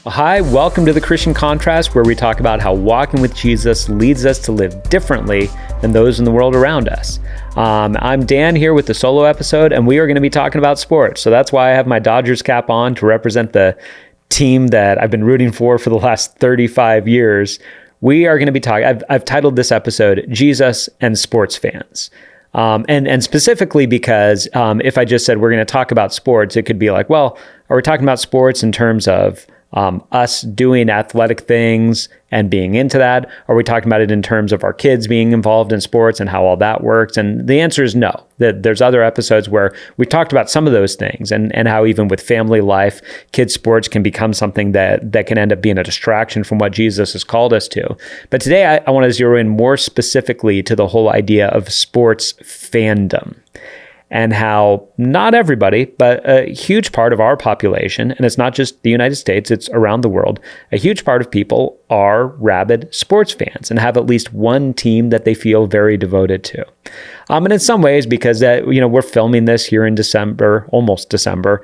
Hi, welcome to the Christian Contrast, where we talk about how walking with Jesus leads us to live differently than those in the world around us. I'm Dan here with the solo episode, and we are going to be talking about sports. So that's why I have my Dodgers cap on to represent the team that I've been rooting for the last 35 years. We are going to be talking, I've titled this episode, Jesus and Sports Fans. And specifically because if I just said we're going to talk about sports, it could be like, well, are we talking about sports in terms of us doing athletic things and being into that? Are we talking about it in terms of our kids being involved in sports and how all that works? And the answer is no. There's other episodes where we talked about some of those things and how even with family life, kids sports can become something that can end up being a distraction from what Jesus has called us to. But today I want to zero in more specifically to the whole idea of sports fandom. And how not everybody, but a huge part of our population, and it's not just the United States, it's around the world, a huge part of people are rabid sports fans and have at least one team that they feel very devoted to. And in some ways, because we're filming this here in December, almost December,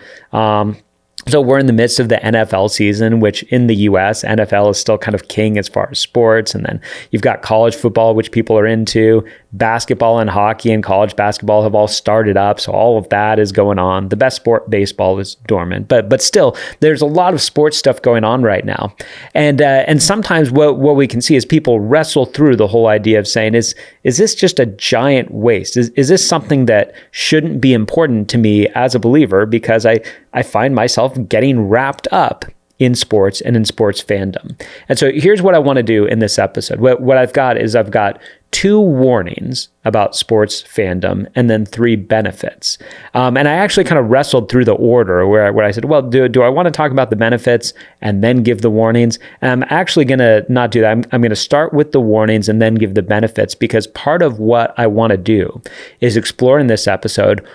so we're in the midst of the NFL season, which in the US, NFL is still kind of king as far as sports. And then you've got college football, which people are into. Basketball and hockey and college basketball have all started up. So all of that is going on. The best sport, baseball, is dormant. But still, there's a lot of sports stuff going on right now. And sometimes what we can see is people wrestle through the whole idea of saying, is this just a giant waste? Is this something that shouldn't be important to me as a believer? Because I find myself getting wrapped up in sports and in sports fandom. And so here's what I want to do in this episode. What I've got is I've got 2 warnings about sports fandom and then 3 benefits. And I actually kind of wrestled through the order where I said, well, do I want to talk about the benefits and then give the warnings? And I'm actually going to not do that. I'm going to start with the warnings and then give the benefits, because part of what I want to do is explore in this episode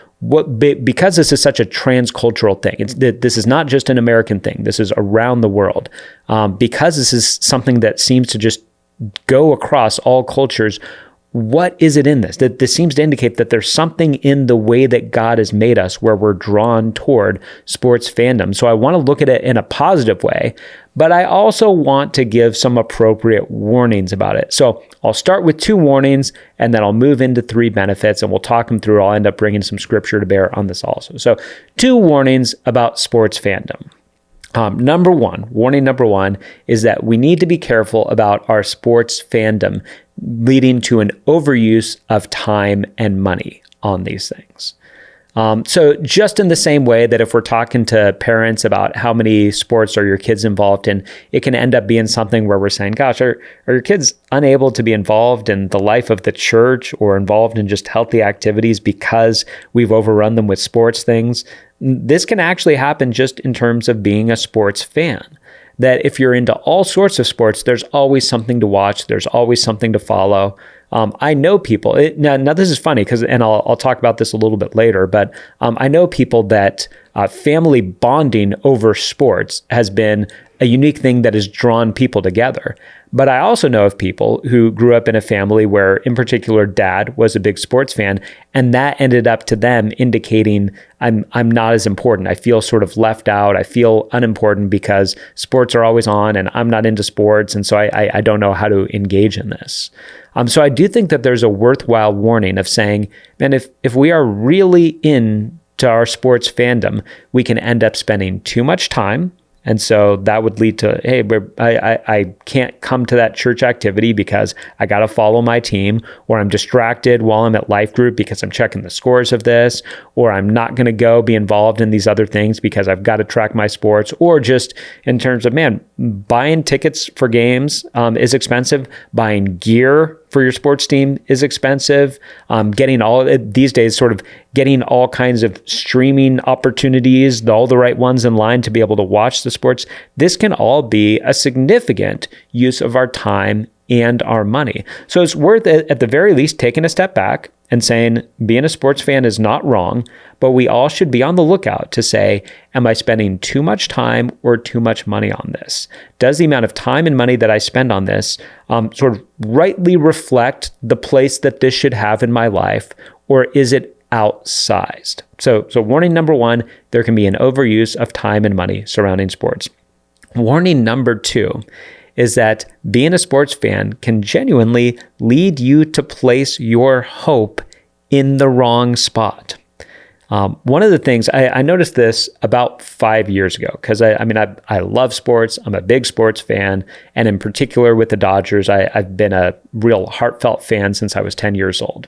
because this is such a transcultural thing. This is not just an American thing. This is around the world. Because this is something that seems to just go across all cultures. What is it in this? That this seems to indicate that there's something in the way that God has made us where we're drawn toward sports fandom. So I want to look at it in a positive way, but I also want to give some appropriate warnings about it. So I'll start with 2 warnings, and then I'll move into 3 benefits, and we'll talk them through. I'll end up bringing some scripture to bear on this also. So 2 warnings about sports fandom. Warning number one is that we need to be careful about our sports fandom leading to an overuse of time and money on these things. So just in the same way that if we're talking to parents about how many sports are your kids involved in, it can end up being something where we're saying, gosh, are your kids unable to be involved in the life of the church or involved in just healthy activities because we've overrun them with sports things? This can actually happen just in terms of being a sports fan. That if you're into all sorts of sports, there's always something to watch. There's always something to follow. I know people, now this is funny because, and I'll talk about this a little bit later, but I know people that family bonding over sports has been a unique thing that has drawn people together. But I also know of people who grew up in a family where, in particular, dad was a big sports fan, and that ended up to them indicating I'm not as important. I feel sort of left out. I feel unimportant because sports are always on, and I'm not into sports, and so I don't know how to engage in this. So I do think that there's a worthwhile warning of saying, man, if we are really into our sports fandom, we can end up spending too much time. And so that would lead to, hey, I can't come to that church activity because I got to follow my team, or I'm distracted while I'm at life group because I'm checking the scores of this, or I'm not going to go be involved in these other things because I've got to track my sports, or just in terms of, man, buying tickets for games is expensive. Buying gear for your sports team is expensive. Getting these days, sort of getting all kinds of streaming opportunities, all the right ones in line to be able to watch the sports. This can all be a significant use of our time and our money. So it's worth, at the very least, taking a step back and saying, being a sports fan is not wrong, but we all should be on the lookout to say, am I spending too much time or too much money on this? Does the amount of time and money that I spend on this sort of rightly reflect the place that this should have in my life, or is it outsized? So warning number one, there can be an overuse of time and money surrounding sports. Warning number 2 is that being a sports fan can genuinely lead you to place your hope in the wrong spot. One of the things I noticed this about 5 years ago, because I love sports. I'm a big sports fan. And in particular with the Dodgers, I've been a real heartfelt fan since I was 10 years old.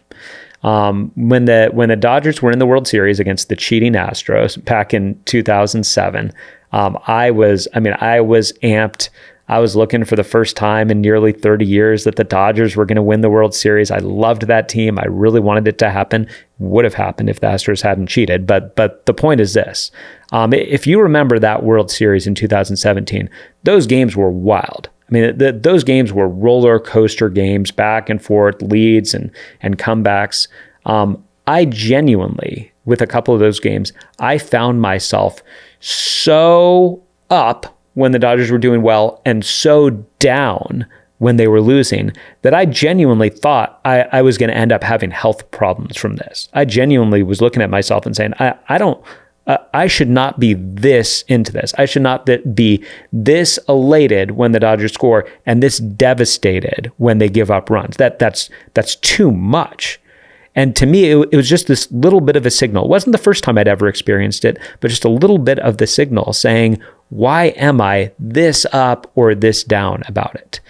When the Dodgers were in the World Series against the cheating Astros back in 2007, I was amped. I was looking for the first time in nearly 30 years that the Dodgers were going to win the World Series. I loved that team. I really wanted it to happen. Would have happened if the Astros hadn't cheated. But the point is this. If you remember that World Series in 2017, those games were wild. I mean, those games were roller coaster games, back and forth, leads and comebacks. I genuinely, with a couple of those games, I found myself so up when the Dodgers were doing well and so down when they were losing that I genuinely thought I was going to end up having health problems from this. I genuinely was looking at myself and saying, I should not be this into this. I should not be this elated when the Dodgers score and this devastated when they give up runs. That's too much. And to me, it was just this little bit of a signal. It wasn't the first time I'd ever experienced it, but just a little bit of the signal saying, why am I this up or this down about it?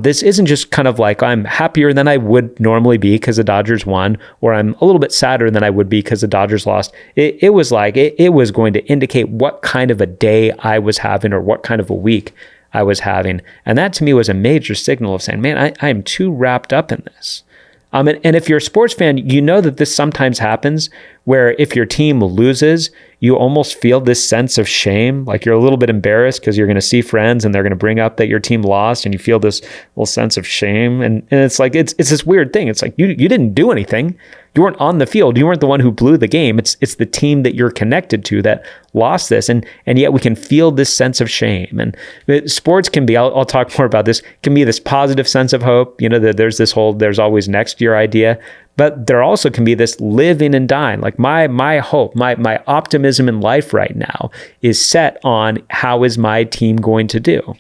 This isn't just kind of like I'm happier than I would normally be because the Dodgers won, or I'm a little bit sadder than I would be because the Dodgers lost. It was like it was going to indicate what kind of a day I was having or what kind of a week I was having. And that to me was a major signal of saying, man, I am too wrapped up in this. And if you're a sports fan, you know that this sometimes happens where if your team loses, you almost feel this sense of shame, like you're a little bit embarrassed because you're going to see friends and they're going to bring up that your team lost and you feel this little sense of shame. And it's like, it's this weird thing. It's like, you didn't do anything. You weren't on the field. You weren't the one who blew the game. It's the team that you're connected to that lost this. And yet we can feel this sense of shame. And sports can be, I'll talk more about this, can be this positive sense of hope. You know, that there's this whole, there's always next year idea. But there also can be this living and dying. Like my hope, my optimism in life right now is set on how is my team going to do.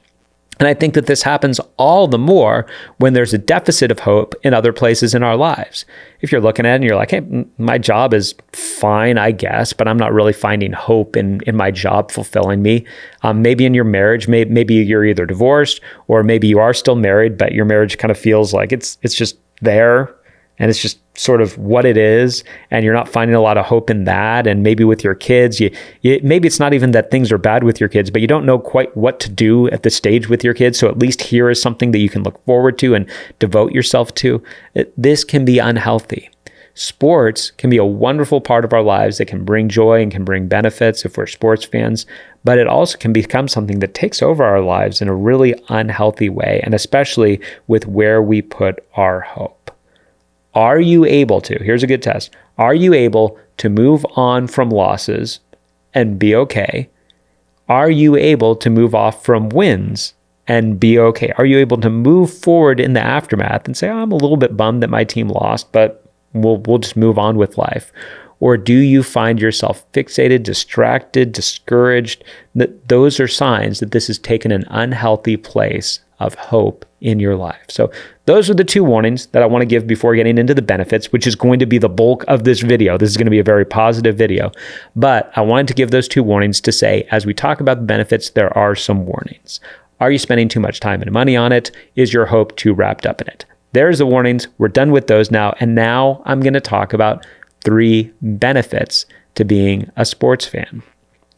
And I think that this happens all the more when there's a deficit of hope in other places in our lives. If you're looking at it and you're like, hey, my job is fine, I guess, but I'm not really finding hope in my job fulfilling me. Maybe in your marriage, maybe you're either divorced or maybe you are still married, but your marriage kind of feels like it's just there. And it's just sort of what it is, and you're not finding a lot of hope in that. And maybe with your kids, maybe it's not even that things are bad with your kids, but you don't know quite what to do at this stage with your kids. So at least here is something that you can look forward to and devote yourself to. This can be unhealthy. Sports can be a wonderful part of our lives that can bring joy and can bring benefits if we're sports fans, but it also can become something that takes over our lives in a really unhealthy way, and especially with where we put our hope. Are you able to, here's a good test, are you able to move on from losses and be okay? Are you able to move off from wins and be okay? Are you able to move forward in the aftermath and say, oh, I'm a little bit bummed that my team lost, but we'll just move on with life? Or do you find yourself fixated, distracted, discouraged? Those are signs that this has taken an unhealthy place of hope in your life. So those are the two warnings that I want to give before getting into the benefits, which is going to be the bulk of this video. This is going to be a very positive video. But I wanted to give those two warnings to say, as we talk about the benefits, there are some warnings. Are you spending too much time and money on it? Is your hope too wrapped up in it? There's the warnings. We're done with those now. And now I'm going to talk about 3 benefits to being a sports fan.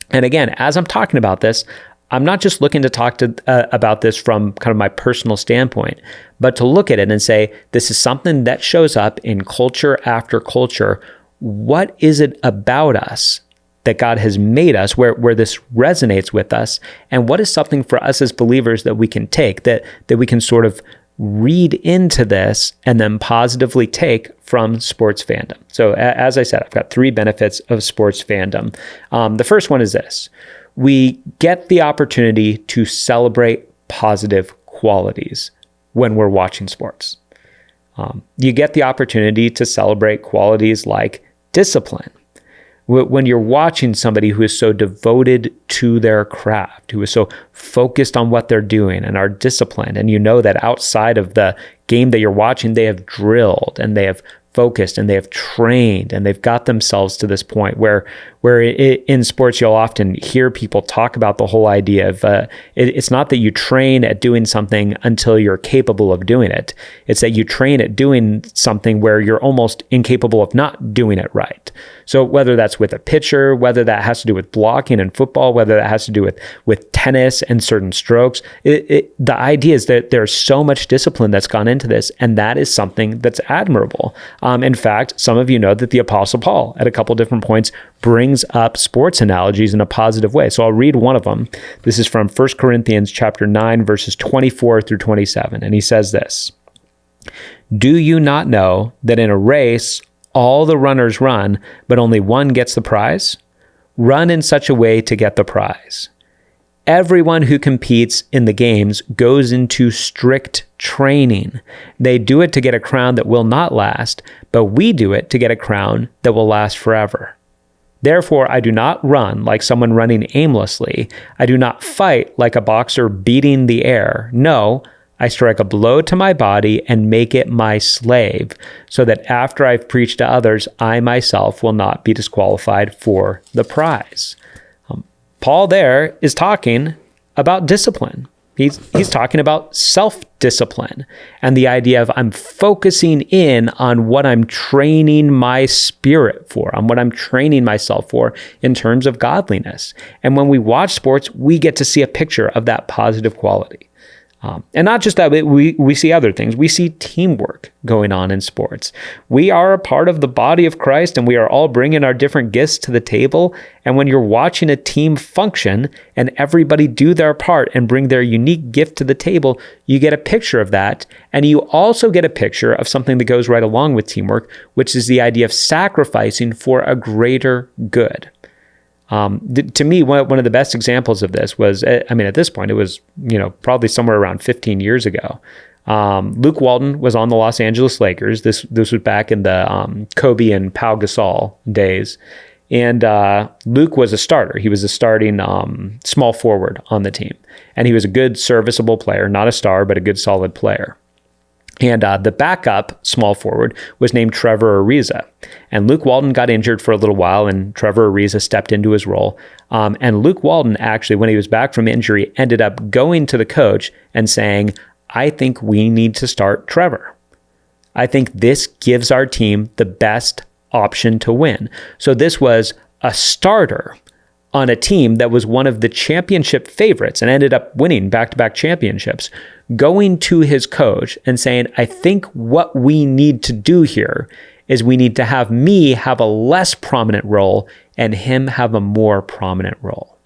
And again, as I'm talking about this, I'm not just looking to talk about this from kind of my personal standpoint, but to look at it and say, this is something that shows up in culture after culture. What is it about us that God has made us where this resonates with us? And what is something for us as believers that we can take, that we can sort of read into this and then positively take from sports fandom? So as I said, I've got 3 benefits of sports fandom. The first one is this. We get the opportunity to celebrate positive qualities when we're watching sports. You get the opportunity to celebrate qualities like discipline, When you're watching somebody who is so devoted to their craft, who is so focused on what they're doing and are disciplined, and you know that outside of the game that you're watching, they have drilled and they have focused and they have trained and they've got themselves to this point where in sports, you'll often hear people talk about the whole idea of it's not that you train at doing something until you're capable of doing it. It's that you train at doing something where you're almost incapable of not doing it right. So whether that's with a pitcher, whether that has to do with blocking in football, whether that has to do with tennis and certain strokes, the idea is that there's so much discipline that's gone into this, and that is something that's admirable. In fact, some of you know that the Apostle Paul, at a couple different points, brings up sports analogies in a positive way. So I'll read one of them. This is from 1 Corinthians chapter 9, verses 24 through 27. And he says this: "Do you not know that in a race, all the runners run, but only one gets the prize? Run in such a way to get the prize. Everyone who competes in the games goes into strict training. They do it to get a crown that will not last, but we do it to get a crown that will last forever. Therefore, I do not run like someone running aimlessly. I do not fight like a boxer beating the air. No, I strike a blow to my body and make it my slave, so that after I've preached to others, I myself will not be disqualified for the prize." Paul there is talking about discipline. He's talking about self-discipline and the idea of I'm focusing in on what I'm training my spirit for, on what I'm training myself for in terms of godliness. And when we watch sports, we get to see a picture of that positive quality. And not just that, we see other things. We see teamwork going on in sports. We are a part of the body of Christ, and we are all bringing our different gifts to the table. And when you're watching a team function and everybody do their part and bring their unique gift to the table, you get a picture of that. And you also get a picture of something that goes right along with teamwork, which is the idea of sacrificing for a greater good. To me, one of the best examples of this was, at this point, it was, probably somewhere around 15 years ago. Luke Walton was on the Los Angeles Lakers. This was back in the Kobe and Pau Gasol days. And Luke was a starter. He was a starting small forward on the team. And he was a good, serviceable player, not a star, but a good, solid player. And the backup small forward was named Trevor Ariza. And Luke Walton got injured for a little while, and Trevor Ariza stepped into his role. And Luke Walton actually, when he was back from injury, ended up going to the coach and saying, "I think we need to start Trevor. I think this gives our team the best option to win." So this was a starter on a team that was one of the championship favorites and ended up winning back-to-back championships, going to his coach and saying, "I think what we need to do here is we need to have me have a less prominent role and him have a more prominent role."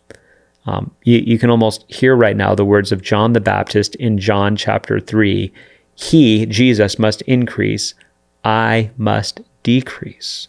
You can almost hear right now the words of John the Baptist in John chapter 3. "He, Jesus, must increase, I must decrease."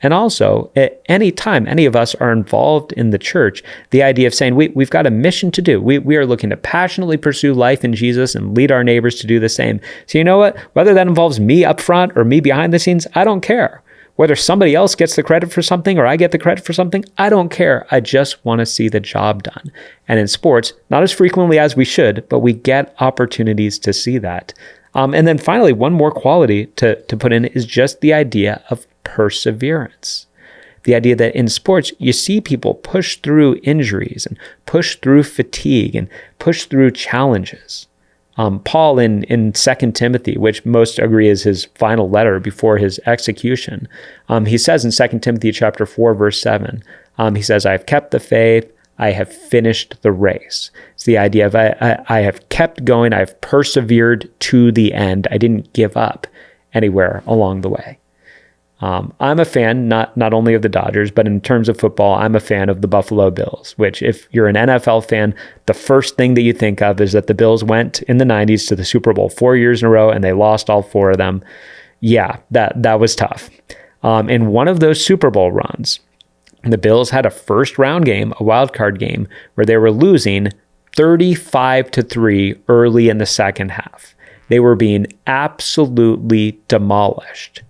And also, at any time any of us are involved in the church, the idea of saying we've got a mission to do. We are looking to passionately pursue life in Jesus and lead our neighbors to do the same. So you know what? Whether that involves me up front or me behind the scenes, I don't care. Whether somebody else gets the credit for something or I get the credit for something, I don't care. I just want to see the job done. And in sports, not as frequently as we should, but we get opportunities to see that. And then finally, one more quality to put in is just the idea of perseverance. The idea that in sports, you see people push through injuries and push through fatigue and push through challenges. Paul in 2 Timothy, which most agree is his final letter before his execution, he says in 2 Timothy chapter 4, verse 7, he says, "I have kept the faith, I have finished the race." It's the idea of I have kept going, I've persevered to the end. I didn't give up anywhere along the way. I'm a fan, not only of the Dodgers, but in terms of football, I'm a fan of the Buffalo Bills, which if you're an NFL fan, the first thing that you think of is that the Bills went in the 90s to the Super Bowl 4 years in a row and they lost all 4 of them. Yeah, that was tough. In one of those Super Bowl runs, the Bills had a first round game, a wild card game, where they were losing 35-3 early in the second half. They were being absolutely demolished.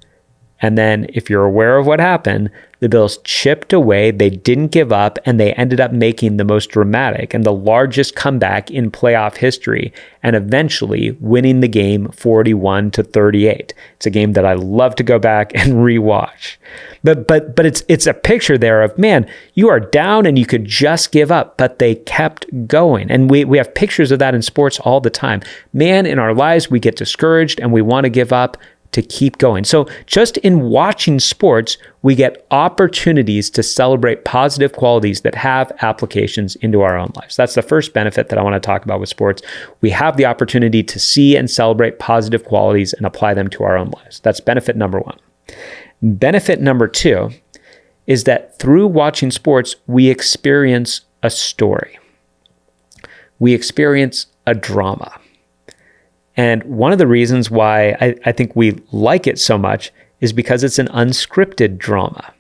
And then if you're aware of what happened, the Bills chipped away, they didn't give up, and they ended up making the most dramatic and the largest comeback in playoff history, and eventually winning the game 41-38. It's a game that I love to go back and rewatch. But it's a picture there of, man, you are down and you could just give up, but they kept going. And we have pictures of that in sports all the time. Man, in our lives, we get discouraged and we want to give up, to keep going. So just in watching sports, we get opportunities to celebrate positive qualities that have applications into our own lives. That's the first benefit that I want to talk about with sports. We have the opportunity to see and celebrate positive qualities and apply them to our own lives. That's benefit number one. Benefit number two is that through watching sports, we experience a story. We experience a drama. And one of the reasons why I think we like it so much is because it's an unscripted drama.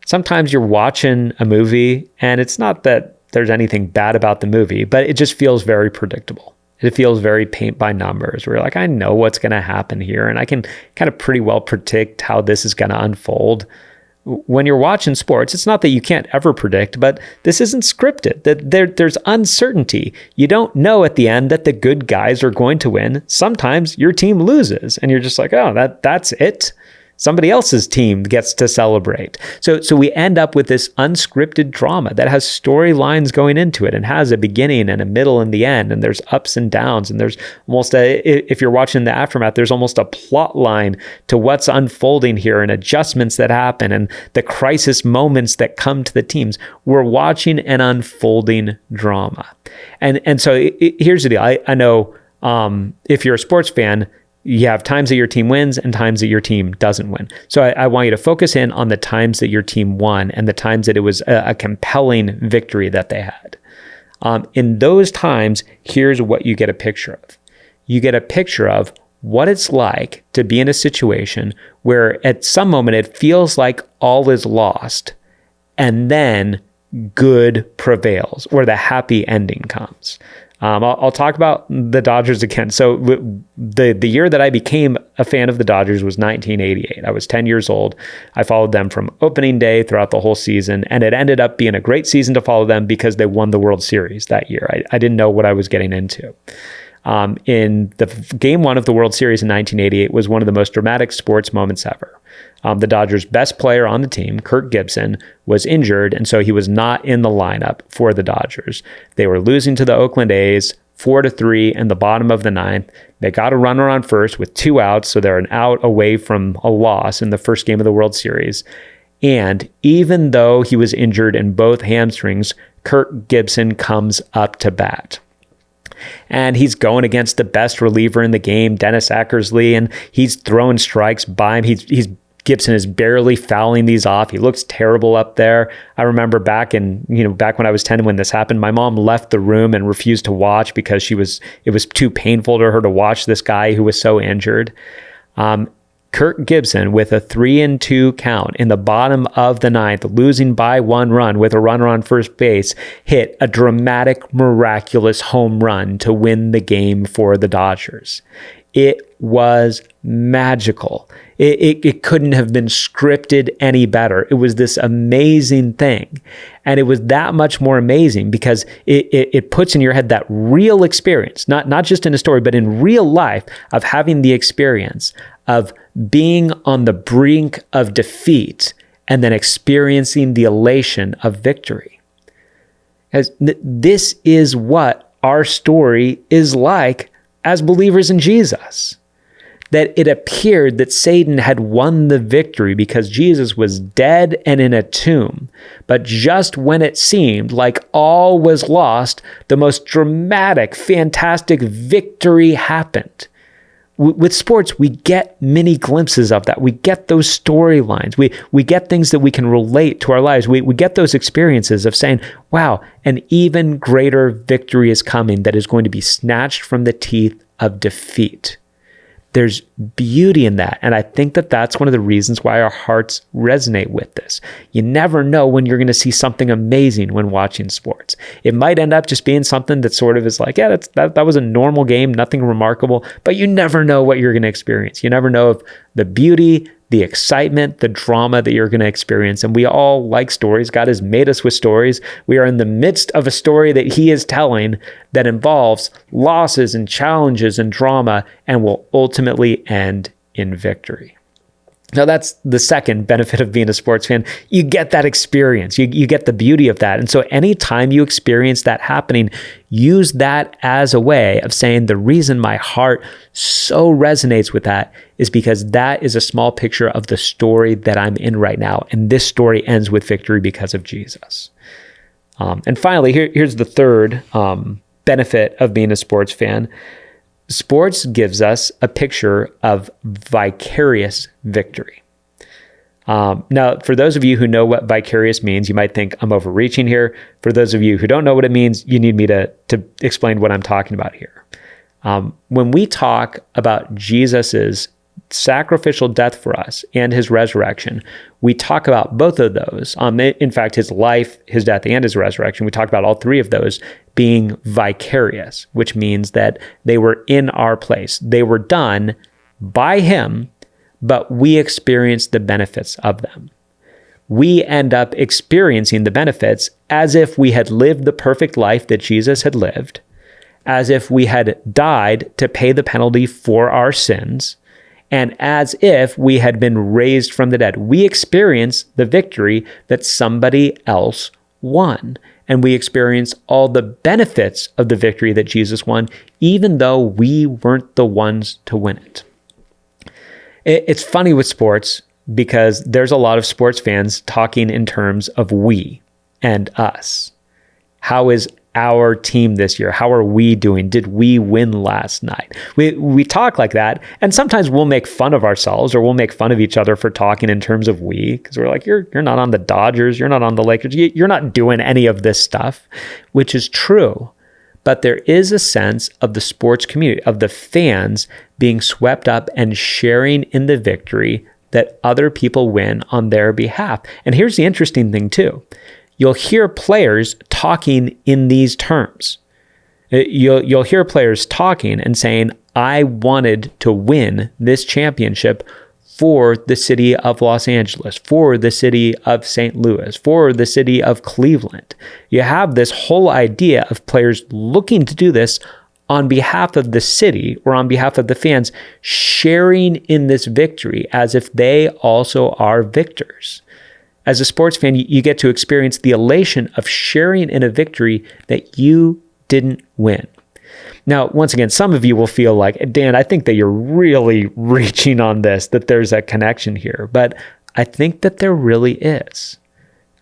Sometimes you're watching a movie and it's not that there's anything bad about the movie, but it just feels very predictable. It feels very paint by numbers, where you're like, I know what's going to happen here and I can kind of pretty well predict how this is going to unfold. When you're watching sports, it's not that you can't ever predict, but this isn't scripted. There's uncertainty. You don't know at the end that the good guys are going to win. Sometimes your team loses and you're just like, oh, that's it. Somebody else's team gets to celebrate. So we end up with this unscripted drama that has storylines going into it and has a beginning and a middle and the end, and there's ups and downs, and there's almost if you're watching the aftermath, there's almost a plot line to what's unfolding here and adjustments that happen and the crisis moments that come to the teams. We're watching an unfolding drama. And so here's the deal. I know if you're a sports fan, you have times that your team wins and times that your team doesn't win. So I want you to focus in on the times that your team won and the times that it was a compelling victory that they had. In those times, here's what you get a picture of. You get a picture of what it's like to be in a situation where at some moment it feels like all is lost, and then good prevails, or the happy ending comes. I'll talk about the Dodgers again. So the year that I became a fan of the Dodgers was 1988. I was 10 years old. I followed them from opening day throughout the whole season, and it ended up being a great season to follow them because they won the World Series that year. I didn't know what I was getting into. In the game one of the World Series in 1988 was one of the most dramatic sports moments ever. The Dodgers' best player on the team, Kirk Gibson, was injured, and so he was not in the lineup for the Dodgers. They were losing to the Oakland A's 4-3 in the bottom of the ninth. They got a runner on first with 2 outs, so they're an out away from a loss in the first game of the World Series. And even though he was injured in both hamstrings, Kirk Gibson comes up to bat. And he's going against the best reliever in the game, Dennis Eckersley, and he's throwing strikes by him. Gibson is barely fouling these off. He looks terrible up there. I remember back when I was 10 when this happened, my mom left the room and refused to watch because it was too painful to her to watch this guy who was so injured. Kirk Gibson, with a 3-2 count in the bottom of the ninth, losing by 1 run with a runner on first base, hit a dramatic, miraculous home run to win the game for the Dodgers. It was magical. It couldn't have been scripted any better. It was this amazing thing. And it was that much more amazing because it puts in your head that real experience, not just in a story, but in real life, of having the experience of being on the brink of defeat and then experiencing the elation of victory. As this is what our story is like as believers in Jesus. That it appeared that Satan had won the victory because Jesus was dead and in a tomb. But just when it seemed like all was lost, the most dramatic, fantastic victory happened. With sports, we get many glimpses of that. We get those storylines. We get things that we can relate to our lives. We get those experiences of saying, wow, an even greater victory is coming that is going to be snatched from the teeth of defeat. There's beauty in that. And I think that that's one of the reasons why our hearts resonate with this. You never know when you're going to see something amazing when watching sports. It might end up just being something that sort of is like, yeah, that was a normal game, nothing remarkable, but you never know what you're going to experience. You never know if the beauty, the excitement, the drama that you're going to experience. And we all like stories. God has made us with stories. We are in the midst of a story that he is telling that involves losses and challenges and drama and will ultimately end in victory. Now, that's the second benefit of being a sports fan. You get that experience. You get the beauty of that. And so anytime you experience that happening, use that as a way of saying the reason my heart so resonates with that is because that is a small picture of the story that I'm in right now. And this story ends with victory because of Jesus. And finally, here's the third benefit of being a sports fan. Sports gives us a picture of vicarious victory. Now, for those of you who know what vicarious means, you might think I'm overreaching here. For those of you who don't know what it means, you need me to explain what I'm talking about here. When we talk about Jesus's sacrificial death for us and his resurrection, we talk about both of those. In fact, his life, his death, and his resurrection, we talk about all three of those being vicarious, which means that they were in our place. They were done by him, but we experienced the benefits of them. We end up experiencing the benefits as if we had lived the perfect life that Jesus had lived, as if we had died to pay the penalty for our sins, and as if we had been raised from the dead. We experience the victory that somebody else won. And we experience all the benefits of the victory that Jesus won, even though we weren't the ones to win it. It's funny with sports because there's a lot of sports fans talking in terms of we and us. How is our team this year? How are we doing? Did we win last night? We talk like that, and sometimes we'll make fun of ourselves or we'll make fun of each other for talking in terms of we, because we're like, you're not on the Dodgers, you're not on the Lakers, you're not doing any of this stuff, which is true. But there is a sense of the sports community, of the fans being swept up and sharing in the victory that other people win on their behalf. And here's the interesting thing too. You'll hear players talking in these terms. You'll hear players talking and saying, I wanted to win this championship for the city of Los Angeles, for the city of St. Louis, for the city of Cleveland. You have this whole idea of players looking to do this on behalf of the city or on behalf of the fans, sharing in this victory as if they also are victors. As a sports fan, you get to experience the elation of sharing in a victory that you didn't win. Now, once again, some of you will feel like, Dan, I think that you're really reaching on this, that there's a connection here. But I think that there really is.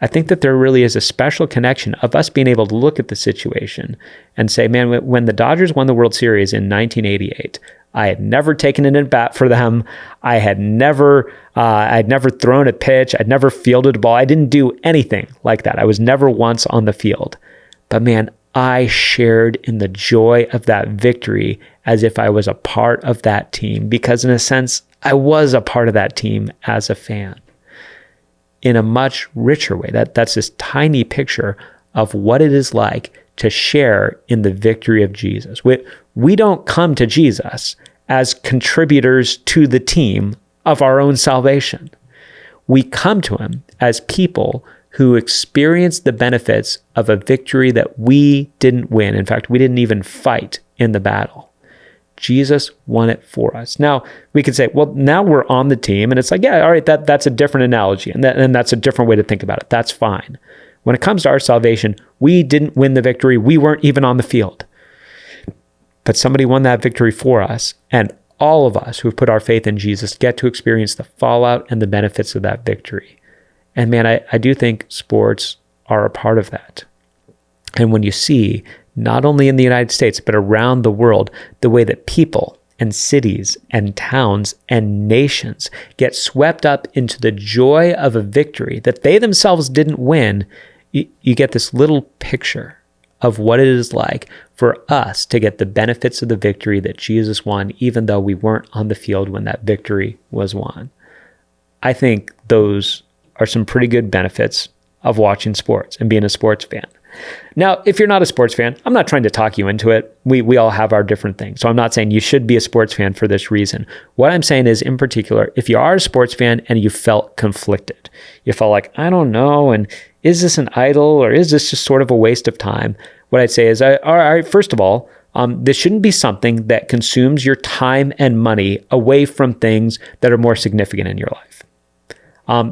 I think that there really is a special connection of us being able to look at the situation and say, man, when the Dodgers won the World Series in 1988, I had never taken an at-bat for them. I'd never thrown a pitch. I'd never fielded a ball. I didn't do anything like that. I was never once on the field. But man, I shared in the joy of that victory as if I was a part of that team, because in a sense, I was a part of that team as a fan in a much richer way. That's this tiny picture of what it is like to share in the victory of Jesus. We don't come to Jesus as contributors to the team of our own salvation. We come to him as people who experience the benefits of a victory that we didn't win. In fact, we didn't even fight in the battle. Jesus won it for us. Now, we could say, well, now we're on the team. And it's like, yeah, all right, that's a different analogy. And that's a different way to think about it. That's fine. When it comes to our salvation, we didn't win the victory. We weren't even on the field. But somebody won that victory for us. And all of us who have put our faith in Jesus get to experience the fallout and the benefits of that victory. And man, I do think sports are a part of that. And when you see, not only in the United States, but around the world, the way that people and cities and towns and nations get swept up into the joy of a victory that they themselves didn't win, you get this little picture of what it is like for us to get the benefits of the victory that Jesus won, even though we weren't on the field when that victory was won. I think those are some pretty good benefits of watching sports and being a sports fan. Now, if you're not a sports fan, I'm not trying to talk you into it. We all have our different things. So I'm not saying you should be a sports fan for this reason. What I'm saying is, in particular, if you are a sports fan and you felt conflicted, you felt like, I don't know, and is this an idol or is this just sort of a waste of time? What I'd say is, all right, first of all, this shouldn't be something that consumes your time and money away from things that are more significant in your life.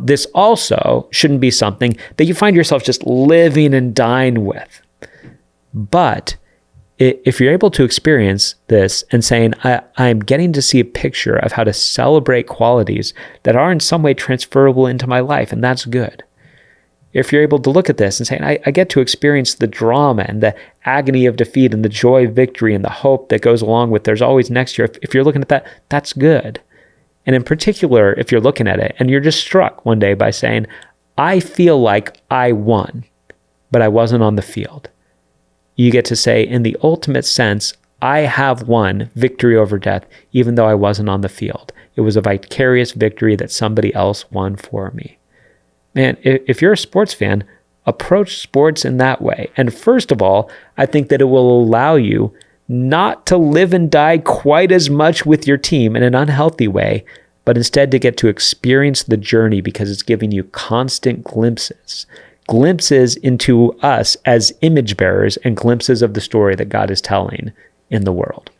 This also shouldn't be something that you find yourself just living and dying with. But if you're able to experience this and saying, I'm getting to see a picture of how to celebrate qualities that are in some way transferable into my life, and that's good. If you're able to look at this and say, I get to experience the drama and the agony of defeat and the joy of victory and the hope that goes along with there's always next year. If you're looking at that, that's good. And in particular, if you're looking at it and you're just struck one day by saying, I feel like I won, but I wasn't on the field. You get to say, in the ultimate sense, I have won victory over death, even though I wasn't on the field. It was a vicarious victory that somebody else won for me. Man, if you're a sports fan, approach sports in that way. And first of all, I think that it will allow you not to live and die quite as much with your team in an unhealthy way, but instead to get to experience the journey because it's giving you constant glimpses into us as image bearers and glimpses of the story that God is telling in the world.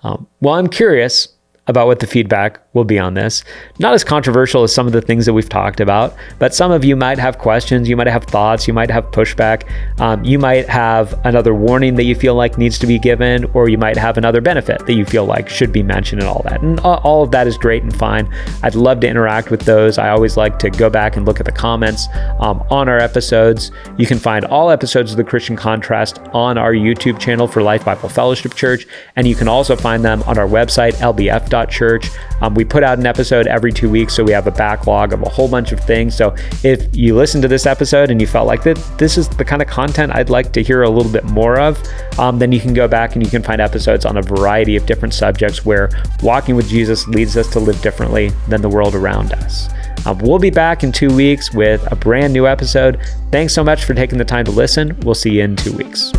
Well, I'm curious about what the feedback will be on this. Not as controversial as some of the things that we've talked about, but some of you might have questions, you might have thoughts, you might have pushback, you might have another warning that you feel like needs to be given, or you might have another benefit that you feel like should be mentioned and all that. And all of that is great and fine. I'd love to interact with those. I always like to go back and look at the comments on our episodes. You can find all episodes of The Christian Contrast on our YouTube channel for Life Bible Fellowship Church, and you can also find them on our website, lbf.church. We put out an episode every 2 weeks, so we have a backlog of a whole bunch of things. So if you listen to this episode and you felt like this is the kind of content I'd like to hear a little bit more of, then you can go back and you can find episodes on a variety of different subjects where walking with Jesus leads us to live differently than the world around us. We'll be back in 2 weeks with a brand new episode. Thanks so much for taking the time to listen. We'll see you in 2 weeks.